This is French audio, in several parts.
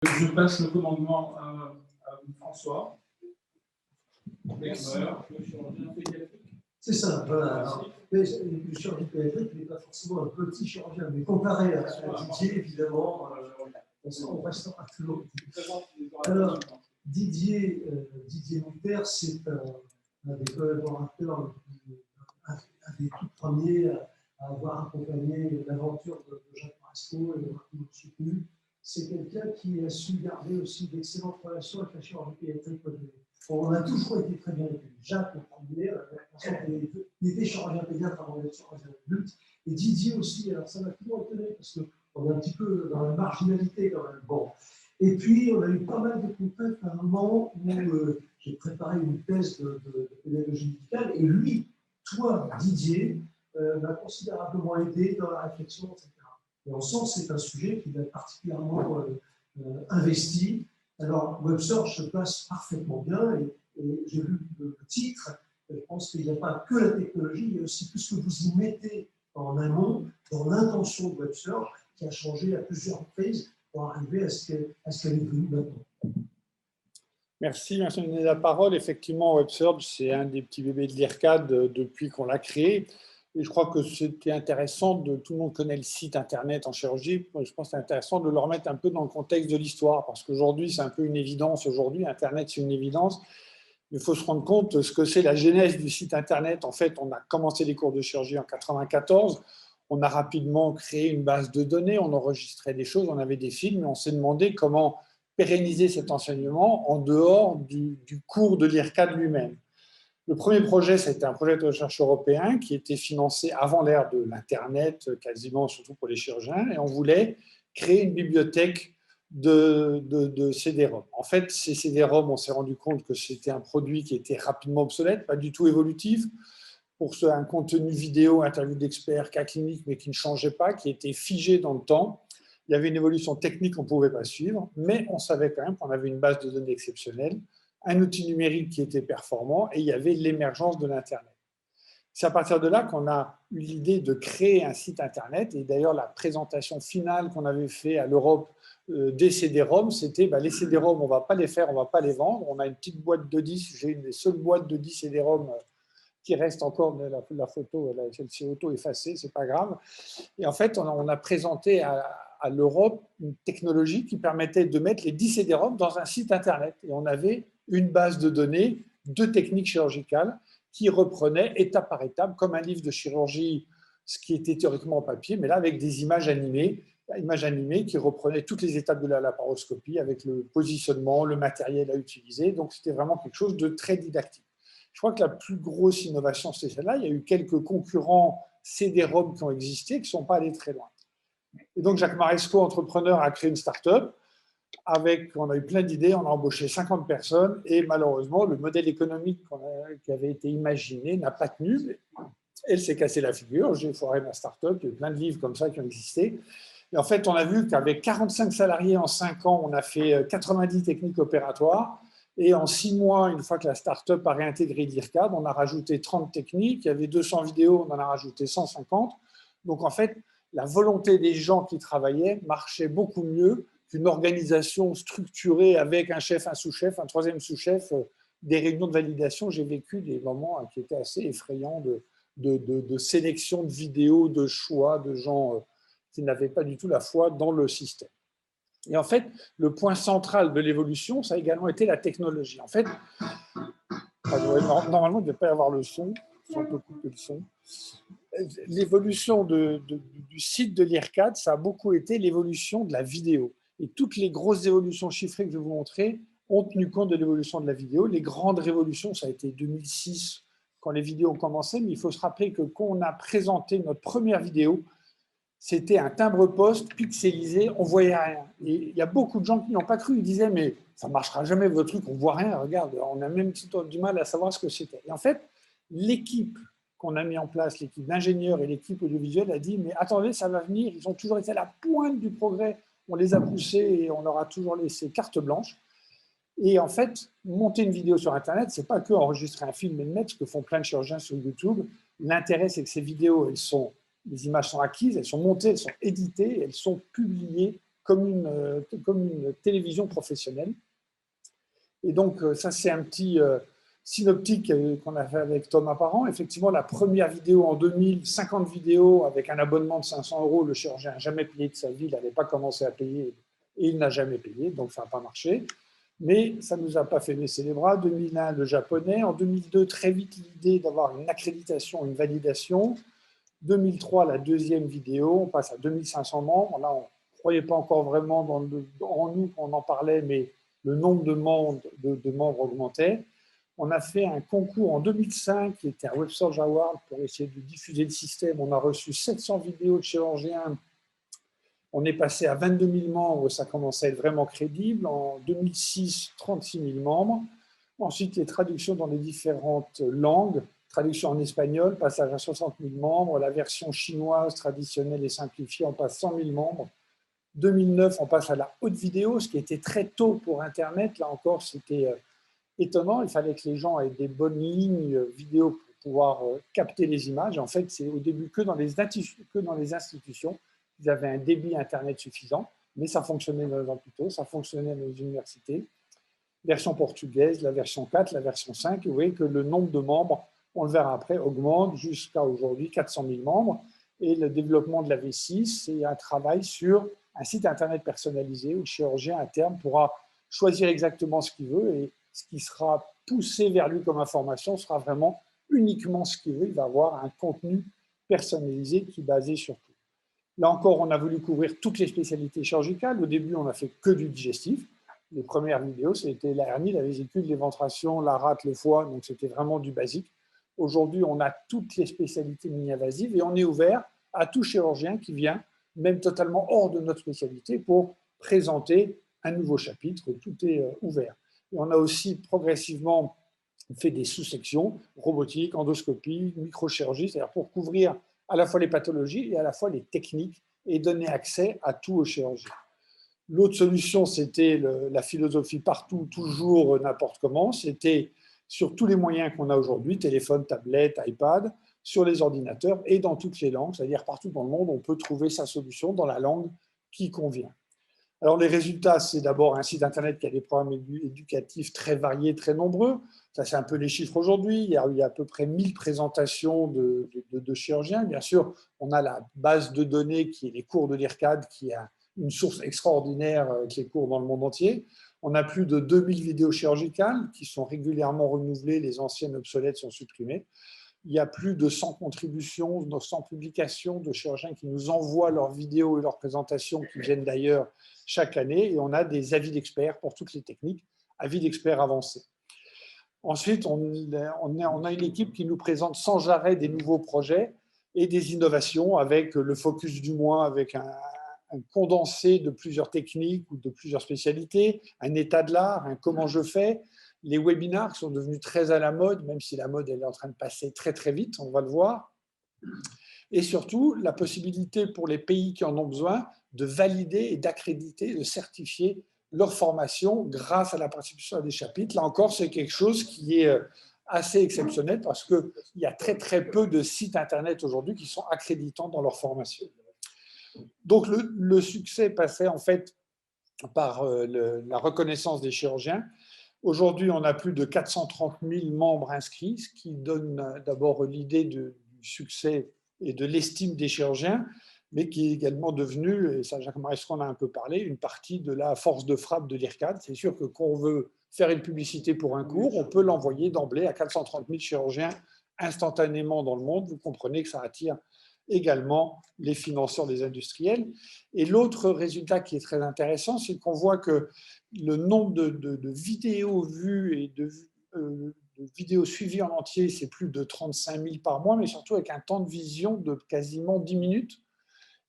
Je passe le commandement à François. C'est ça, voilà. Le chirurgien pédiatrique n'est pas forcément un petit chirurgien, mais comparé à Didier, évidemment, on restera toujours. Alors, Didier Mutter, c'est un des collaborateurs, un des tout premiers à avoir accompagné l'aventure de Jacques Marasco et de soutenu. C'est quelqu'un qui a su garder aussi d'excellentes relations avec la chirurgie pédiatrique. On a toujours été très bien avec lui. Jacques, le premier, il était chirurgien pédiatre avant d'être chirurgien adulte. Et Didier aussi, alors ça m'a toujours étonné parce qu'on est un petit peu dans la marginalité quand même. Bon. Et puis, on a eu pas mal de contacts à un moment où j'ai préparé une thèse de pédagogie médicale. Et lui, toi, Didier, m'a considérablement aidé dans la réflexion, etc. Et on sent que c'est un sujet qui va être particulièrement investi. Alors, WebSearch se passe parfaitement bien et j'ai lu le titre. Je pense qu'il n'y a pas que la technologie, il y a aussi tout ce que vous y mettez en amont, dans l'intention de WebSearch, qui a changé à plusieurs reprises pour arriver à ce qu'elle est devenue maintenant. Merci de donner la parole. Effectivement, WebSearch, c'est un des petits bébés de l'IRCAD depuis qu'on l'a créé. Et je crois que c'était intéressant, tout le monde connaît le site internet en chirurgie, je pense que c'est intéressant de le remettre un peu dans le contexte de l'histoire, parce qu'aujourd'hui, c'est un peu une évidence. Aujourd'hui, Internet, c'est une évidence. Il faut se rendre compte de ce que c'est la genèse du site internet. En fait, on a commencé les cours de chirurgie en 1994. On a rapidement créé une base de données, on enregistrait des choses, on avait des films, et on s'est demandé comment pérenniser cet enseignement en dehors du cours de l'IRCAD lui-même. Le premier projet, c'était un projet de recherche européen qui était financé avant l'ère de l'Internet, quasiment, surtout pour les chirurgiens, et on voulait créer une bibliothèque de CD-ROM. En fait, ces CD-ROM, on s'est rendu compte que c'était un produit qui était rapidement obsolète, pas du tout évolutif, pour un contenu vidéo, interview d'experts, cas cliniques, mais qui ne changeait pas, qui était figé dans le temps. Il y avait une évolution technique qu'on ne pouvait pas suivre, mais on savait quand même qu'on avait une base de données exceptionnelle, un outil numérique qui était performant, et il y avait l'émergence de l'Internet. C'est à partir de là qu'on a eu l'idée de créer un site Internet, et d'ailleurs la présentation finale qu'on avait fait à l'Europe des CD-ROM, c'était les CD-ROM, on ne va pas les faire, on ne va pas les vendre, on a une petite boîte de 10, j'ai une des seules boîtes de 10 CD-ROM qui reste encore, la photo, celle-ci auto-effacée, ce n'est pas grave. Et en fait, on a présenté à l'Europe une technologie qui permettait de mettre les 10 CD-ROM dans un site Internet. Et on avait une base de données de techniques chirurgicales qui reprenait étape par étape, comme un livre de chirurgie, ce qui était théoriquement en papier, mais là avec des images animées qui reprenaient toutes les étapes de la laparoscopie avec le positionnement, le matériel à utiliser. Donc c'était vraiment quelque chose de très didactique. Je crois que la plus grosse innovation, c'est celle-là. Il y a eu quelques concurrents CD-ROM qui ont existé, qui ne sont pas allés très loin. Et donc Jacques Maresco, entrepreneur, a créé une start-up. On a eu plein d'idées, on a embauché 50 personnes et malheureusement, le modèle économique qui avait été imaginé n'a pas tenu. Elle s'est cassée la figure, j'ai foiré ma start-up, il y a eu plein de livres comme ça qui ont existé. Et en fait, on a vu qu'avec 45 salariés en 5 ans, on a fait 90 techniques opératoires. Et en 6 mois, une fois que la start-up a réintégré l'IRCAD, on a rajouté 30 techniques. Il y avait 200 vidéos, on en a rajouté 150. Donc en fait, la volonté des gens qui travaillaient marchait beaucoup mieux qu'une organisation structurée avec un chef, un sous-chef, un troisième sous-chef, des réunions de validation. J'ai vécu des moments qui étaient assez effrayants de sélection de vidéos, de choix de gens qui n'avaient pas du tout la foi dans le système. Et en fait, le point central de l'évolution, ça a également été la technologie. En fait, normalement, il ne devait pas y avoir le son, si on peut couper le son. L'évolution du site de l'IRCAD, ça a beaucoup été l'évolution de la vidéo. Et toutes les grosses évolutions chiffrées que je vais vous montrer ont tenu compte de l'évolution de la vidéo. Les grandes révolutions, ça a été 2006, quand les vidéos ont commencé, mais il faut se rappeler que quand on a présenté notre première vidéo, c'était un timbre-poste pixelisé, on ne voyait rien. Et il y a beaucoup de gens qui n'ont pas cru, ils disaient « mais ça ne marchera jamais votre truc, on ne voit rien, regarde, on a même du mal à savoir ce que c'était ». Et en fait, l'équipe qu'on a mis en place, l'équipe d'ingénieurs et l'équipe audiovisuelle a dit « mais attendez, ça va venir, ils ont toujours été à la pointe du progrès, on les a poussés et on leur a toujours laissé carte blanche ». Et en fait, monter une vidéo sur Internet, ce n'est pas que enregistrer un film et le mettre, ce que font plein de chirurgiens sur YouTube. L'intérêt, c'est que ces vidéos, les images sont acquises, elles sont montées, elles sont éditées, elles sont publiées comme une télévision professionnelle. Et donc, ça, c'est un petit synoptique qu'on a fait avec Thomas Parent. Effectivement, la première vidéo en 2000, 50 vidéos avec un abonnement de 500 €. Le chirurgien n'a jamais payé de sa vie, il n'avait pas commencé à payer et il n'a jamais payé, donc ça n'a pas marché. Mais ça ne nous a pas fait baisser les bras. 2001, le japonais. En 2002, très vite, l'idée d'avoir une accréditation, une validation. 2003, la deuxième vidéo. On passe à 2500 membres. Là, on ne croyait pas encore vraiment en nous quand on en parlait, mais le nombre de membres augmentait. On a fait un concours en 2005 qui était un Web Surge Award pour essayer de diffuser le système. On a reçu 700 vidéos de chirurgiens. On est passé à 22 000 membres, ça commençait à être vraiment crédible. En 2006, 36 000 membres. Ensuite, les traductions dans les différentes langues. Traduction en espagnol, passage à 60 000 membres. La version chinoise traditionnelle et simplifiée, on passe 100 000 membres. 2009, on passe à la haute vidéo, ce qui était très tôt pour Internet. Là encore, c'était étonnant. Il fallait que les gens aient des bonnes lignes vidéo pour pouvoir capter les images. En fait, c'est au début que dans les institutions. Ils avaient un débit Internet suffisant, mais ça fonctionnait dans les hôpitaux, ça fonctionnait dans les universités. Version portugaise, la version 4, la version 5. Vous voyez que le nombre de membres, on le verra après, augmente jusqu'à aujourd'hui 400 000 membres. Et le développement de la V6, c'est un travail sur un site Internet personnalisé où le chirurgien, à terme, pourra choisir exactement ce qu'il veut et ce qui sera poussé vers lui comme information sera vraiment uniquement ce qu'il veut. Il va avoir un contenu personnalisé qui est basé sur tout. Là encore, on a voulu couvrir toutes les spécialités chirurgicales. Au début, on n'a fait que du digestif. Les premières vidéos, c'était la hernie, la vésicule, l'éventration, la rate, le foie. Donc, c'était vraiment du basique. Aujourd'hui, on a toutes les spécialités mini-invasives et on est ouvert à tout chirurgien qui vient, même totalement hors de notre spécialité, pour présenter un nouveau chapitre. Tout est ouvert. Et on a aussi progressivement fait des sous-sections, robotique, endoscopie, microchirurgie, c'est-à-dire pour couvrir à la fois les pathologies et à la fois les techniques et donner accès à tout aux chirurgiens. L'autre solution, c'était la philosophie partout, toujours, n'importe comment. C'était sur tous les moyens qu'on a aujourd'hui, téléphone, tablette, iPad, sur les ordinateurs et dans toutes les langues, c'est-à-dire partout dans le monde, on peut trouver sa solution dans la langue qui convient. Alors, les résultats, c'est d'abord un site Internet qui a des programmes éducatifs très variés, très nombreux. Ça, c'est un peu les chiffres aujourd'hui. Il y a à peu près 1000 présentations de chirurgiens. Bien sûr, on a la base de données qui est les cours de l'IRCAD, qui a une source extraordinaire qui est cours dans le monde entier. On a plus de 2000 vidéos chirurgicales qui sont régulièrement renouvelées. Les anciennes obsolètes sont supprimées. Il y a plus de 100 contributions, 100 publications de chirurgiens qui nous envoient leurs vidéos et leurs présentations qui viennent d'ailleurs chaque année. Et on a des avis d'experts pour toutes les techniques, avis d'experts avancés. Ensuite, on a une équipe qui nous présente sans arrêt des nouveaux projets et des innovations avec le focus du mois, avec un condensé de plusieurs techniques ou de plusieurs spécialités, un état de l'art, un comment je fais. Les webinars sont devenus très à la mode, même si la mode elle est en train de passer très très vite, on va le voir. Et surtout, la possibilité pour les pays qui en ont besoin de valider et d'accréditer, de certifier leur formation grâce à la participation à des chapitres. Là encore, c'est quelque chose qui est assez exceptionnel parce qu'il y a très très peu de sites Internet aujourd'hui qui sont accréditants dans leur formation. Donc le succès passait en fait par la reconnaissance des chirurgiens. Aujourd'hui, on a plus de 430 000 membres inscrits, ce qui donne d'abord l'idée du succès et de l'estime des chirurgiens, mais qui est également devenu, et ça Jacques Marescon en a un peu parlé, une partie de la force de frappe de l'IRCAD. C'est sûr que quand on veut faire une publicité pour un cours, on peut l'envoyer d'emblée à 430 000 chirurgiens instantanément dans le monde. Vous comprenez que ça attire également les financeurs des industriels. Et l'autre résultat qui est très intéressant, c'est qu'on voit que le nombre de vidéos vues et de vidéos suivies en entier, c'est plus de 35 000 par mois, mais surtout avec un temps de vision de quasiment 10 minutes,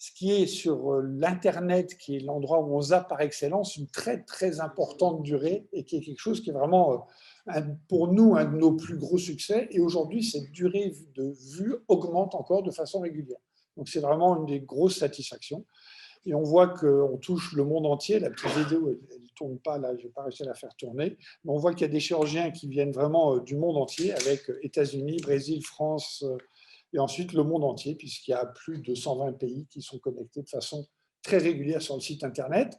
ce qui est sur l'Internet, qui est l'endroit où on zappe par excellence, une très très importante durée et qui est quelque chose qui est vraiment, pour nous, un de nos plus gros succès. Et aujourd'hui, cette durée de vue augmente encore de façon régulière. Donc, c'est vraiment une des grosses satisfactions. Et on voit qu'on touche le monde entier. La petite vidéo, elle ne tourne pas, là, je n'ai pas réussi à la faire tourner. Mais on voit qu'il y a des chirurgiens qui viennent vraiment du monde entier, avec États-Unis, Brésil, France, et ensuite le monde entier, puisqu'il y a plus de 120 pays qui sont connectés de façon très régulière sur le site Internet.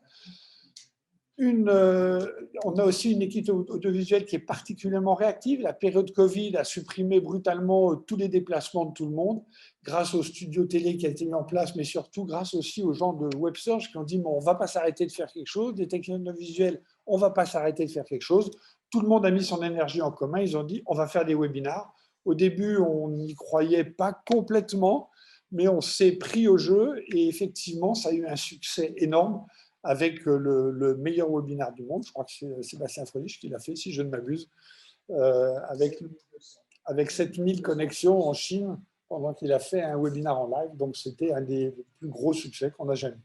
On a aussi une équipe audiovisuelle qui est particulièrement réactive. La période Covid a supprimé brutalement tous les déplacements de tout le monde, grâce au studio télé qui a été mis en place, mais surtout grâce aussi aux gens de WebSearch qui ont dit bon, on ne va pas s'arrêter de faire quelque chose, des technologies visuelles, on ne va pas s'arrêter de faire quelque chose. Tout le monde a mis son énergie en commun, ils ont dit on va faire des webinars. Au début, on n'y croyait pas complètement, mais on s'est pris au jeu et effectivement, ça a eu un succès énorme avec le meilleur webinaire du monde. Je crois que c'est Sébastien Frölich qui l'a fait, si je ne m'abuse, avec 7000 connexions en Chine pendant qu'il a fait un webinaire en live. Donc, c'était un des plus gros succès qu'on a jamais eu.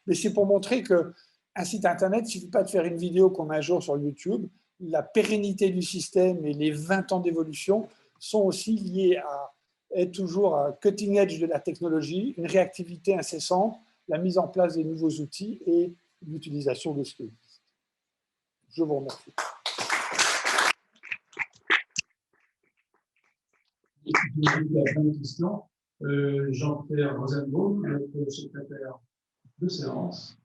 Mais c'est pour montrer qu'un site Internet, il ne suffit pas de faire une vidéo qu'on met un jour sur YouTube. La pérennité du système et les 20 ans d'évolution sont aussi liés à être toujours à cutting edge de la technologie, une réactivité incessante, la mise en place des nouveaux outils et l'utilisation de ce qui existe. Je vous remercie. La fin de question. Jean-Pierre Rosenbaum, notre secrétaire de séance.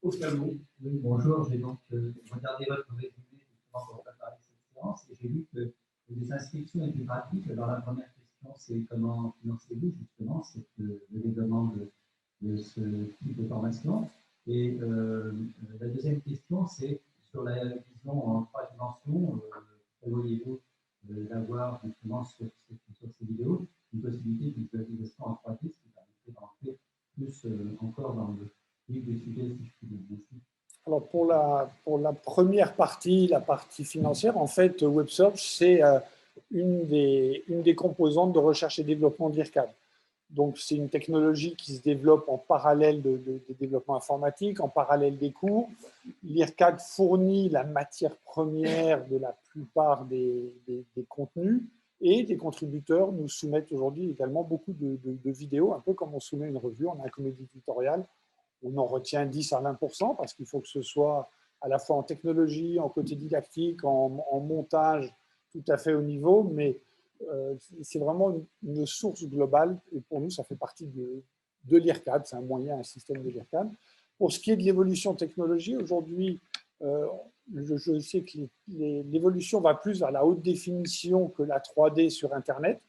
Ophtalmo. Oui, bonjour, j'ai donc regardé votre résumé justement pour préparer cette séance et j'ai vu que les inscriptions étaient gratuites. Alors la première question, c'est comment financez-vous justement le développement de ce type de formation? Et la deuxième question, c'est sur la vision en 3 dimensions. Prévoyez-vous d'avoir justement sur ces vidéos une possibilité de visualisation en 3D, ce qui permettrait d'entrer plus encore dans le livre des sujets, si je puis dire. Merci. Alors pour la première partie, la partie financière, en fait, WebSearch, c'est une des composantes de recherche et développement de l'IRCAD. Donc, c'est une technologie qui se développe en parallèle des développements informatiques, en parallèle des cours. L'IRCAD fournit la matière première de la plupart des contenus et les contributeurs nous soumettent aujourd'hui également beaucoup de vidéos, un peu comme on soumet une revue, on a un comédie tutoriel, on en retient 10 à 20% parce qu'il faut que ce soit à la fois en technologie, en côté didactique, en montage tout à fait au niveau, mais c'est vraiment une source globale et pour nous, ça fait partie de l'IRCAD, c'est un moyen, un système de l'IRCAD. Pour ce qui est de l'évolution technologique, aujourd'hui, je sais que l'évolution va plus vers la haute définition que la 3D sur Internet.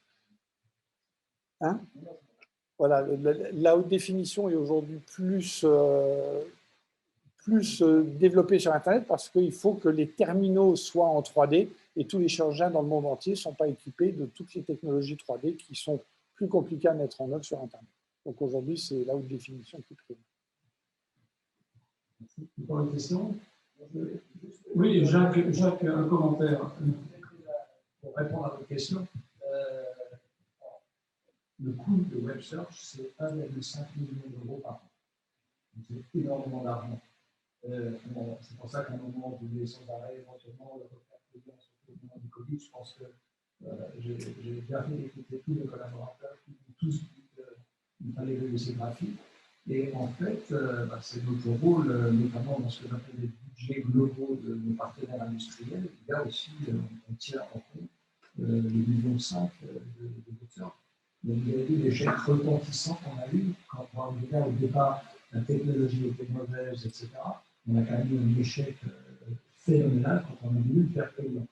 Hein? Voilà, la haute définition est aujourd'hui plus développée sur Internet parce qu'il faut que les terminaux soient en 3D et tous les chirurgiens dans le monde entier ne sont pas équipés de toutes les technologies 3D qui sont plus compliquées à mettre en œuvre sur Internet. Donc aujourd'hui, c'est la haute définition qui prime. Merci. Encore une question? Oui, Jacques, un commentaire. Pour répondre à votre question, le coût de WebSearch, c'est 1,5 million d'euros par an. C'est énormément d'argent. C'est pour ça qu'à un moment, vous voulez sans arrêt éventuellement le refaire payant, surtout au moment du Covid. Je pense que j'ai bien fait d'écouter tous les collaborateurs qui ont tous dit qu'il fallait le laisser gratuit. Et en fait, c'est notre rôle, notamment dans ce que j'appelle les budgets globaux de nos partenaires industriels. Il y a aussi, on tient en compte les millions 5 de WebSearch. Donc, il y a eu des échecs retentissants qu'on a eu quand on a au départ la technologie était mauvaise, etc. On a quand même eu un échec phénoménal quand on a voulu le faire payant.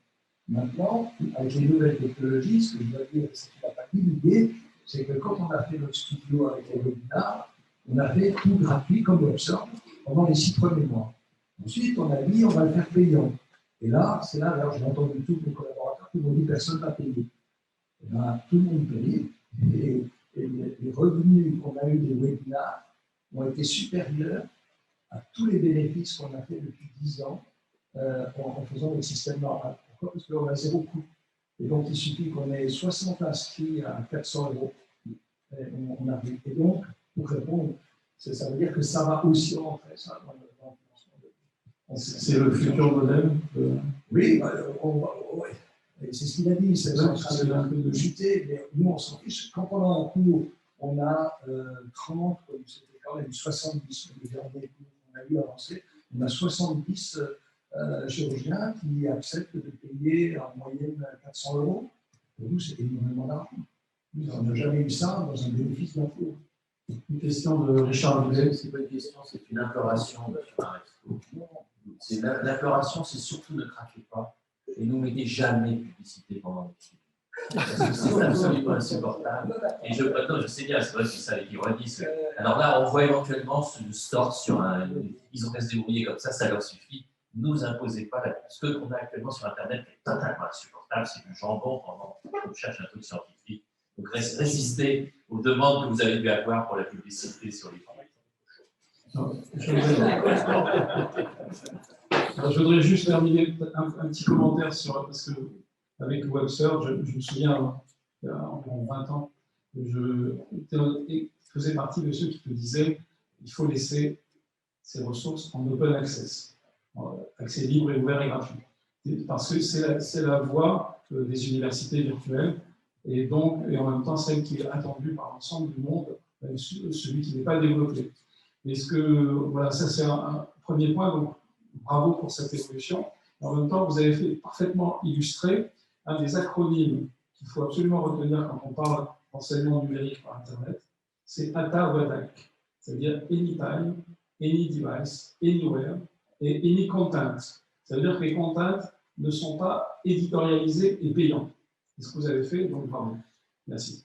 Maintenant, avec les nouvelles technologies, ce que je dois dire, c'est qu'il n'a pas dit l'idée, c'est que quand on a fait notre studio avec les webinars, on a fait tout gratuit comme WebSearch pendant les 6 premiers mois. Ensuite, on a dit on va le faire payant. Et là, c'est là, alors j'ai entendu tous mes collaborateurs qui m'ont dit personne ne va payer. Et bien, tout le monde paye. Et les revenus qu'on a eu des webinars ont été supérieurs à tous les bénéfices qu'on a fait depuis 10 ans en faisant le système normal. Pourquoi? Parce qu'on a 0 coût. Et donc, il suffit qu'on ait 60 inscrits à 400 €. On arrive. Et donc, pour répondre, ça veut dire que ça va aussi rentrer ça dans le financement. C'est le futur modèle. Oui, ouais. C'est ce qu'il a dit, c'est un peu de chuter, mais nous on s'en fiche. Quand on a un cours, on a 30, c'était quand même 70, les derniers cours qu'on a eu avancés, on a 70 chirurgiens qui acceptent de payer en moyenne 400 €. Pour nous, c'est énormément d'argent. On n'a jamais eu ça dans un bénéfice d'un cours. Une question de Richard Billet. C'est pas une question, c'est une imploration. L'imploration, c'est surtout ne craquez pas et ne mettez jamais de publicité pendant l'étude. Parce que c'est absolument insupportable. Et je sais bien, c'est vrai que c'est ça l'ironie. Alors là, on voit éventuellement ce store sur un. Ils ont qu'à se débrouiller comme ça leur suffit. Ne nous imposez pas ce qu'on a actuellement sur Internet est totalement insupportable. C'est du jambon pendant qu'on cherche un truc scientifique. Donc résistez aux demandes que vous avez pu avoir pour la publicité sur les Je voudrais juste terminer un petit commentaire sur, parce que avec WebSearch, je me souviens, il y a environ 20 ans, je faisais partie de ceux qui te disaient qu'il faut laisser ces ressources en open access, accès libre et ouvert et gratuit. Parce que c'est la voie des universités virtuelles et en même temps celle qui est attendue par l'ensemble du monde, même celui qui n'est pas développé. Voilà, ça c'est un premier point, donc bravo pour cette évolution. En même temps, vous avez parfaitement illustré un des acronymes qu'il faut absolument retenir quand on parle d'enseignement numérique par Internet, c'est ATA-WADAC, c'est-à-dire Anytime, Any Device, Anywhere et Any Content. Ça veut dire que les contents ne sont pas éditorialisés et payants. C'est ce que vous avez fait, donc bravo. Merci.